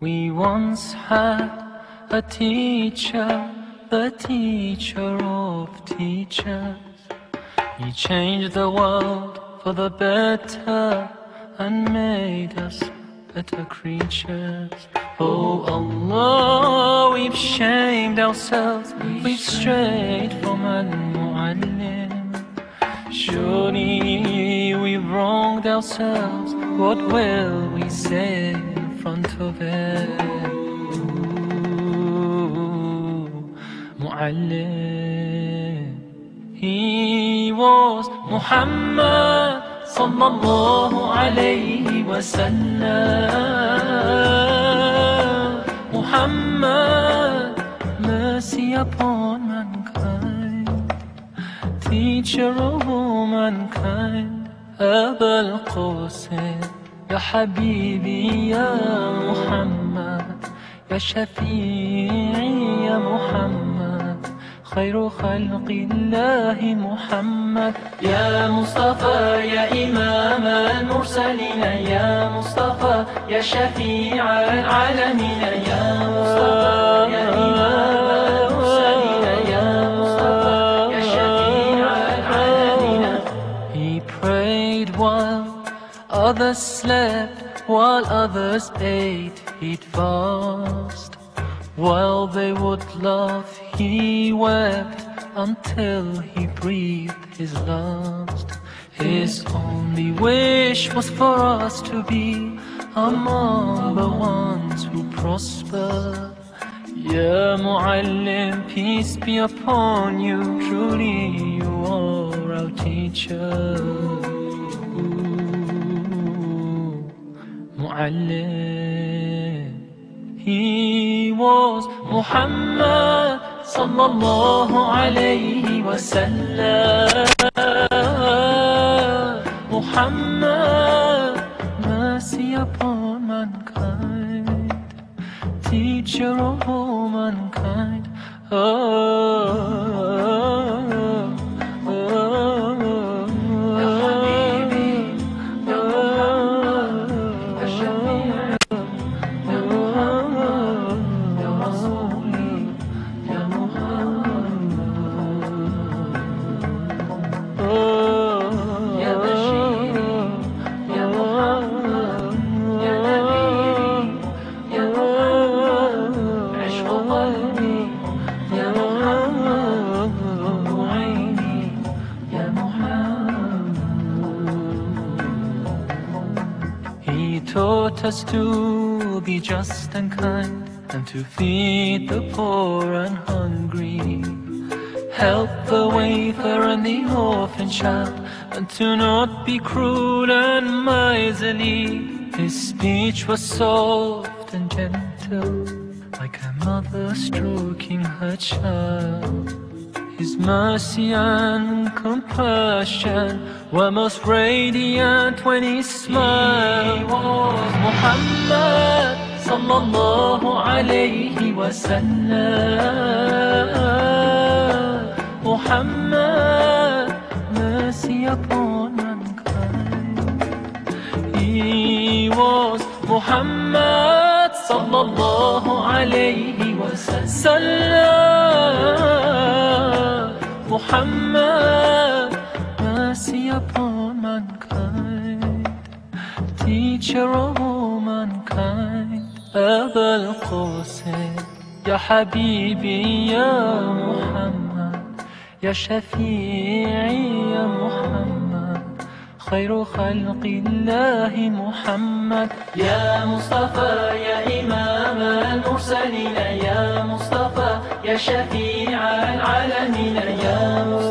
We once had a teacher, the teacher of teachers. He changed the world for the better and made us better creatures. Oh Allah, we've shamed ourselves, we've strayed from Al-Mu'allim. Surely we've wronged ourselves, what will we say in front of it? Mu'allim. He was Muhammad sallallahu alayhi wa sallam. Muhammad, mercy upon mankind, teacher of all mankind. Abul Qasim, ya Habibi, ya Muhammad, ya Shafi'i, ya Muhammad, خير خلق الله محمد. يا مصطفى يا إمام المرسلين، يا مصطفى يا شفيع العالمين، يا مصطفى يا إمام المرسلين، يا مصطفى يا شفيع العالمين. He prayed while others slept, while others ate, he'd fast. While they would laugh, he wept until he breathed his last. His only wish was for us to be among the ones who prosper. Ya Mu'allim, peace be upon you, truly you are our teacher. Mu'allim. He was Muhammad sallallahu alayhi wa sallam. Muhammad, mercy upon mankind, teacher of all mankind. Taught us to be just and kind, and to feed the poor and hungry, help the wafer and the orphan child, and to not be cruel and miserly. His speech was soft and gentle, like a mother stroking her child. His mercy and compassion were most radiant when he smiled. He was Muhammad sallallahu alayhi wa sallam. Muhammad, mercy upon mankind. He was Muhammad sallallahu alayhi wa sallam. Muhammad, mercy upon mankind, teacher of all mankind. Abul Qasim, ya Habibi, ya Muhammad, ya Shafi'i, ya Muhammad, خير خلق الله محمد. يا مصطفى يا إمام المرسلين، يا مصطفى يا شفيع العالمين، يا مصطفى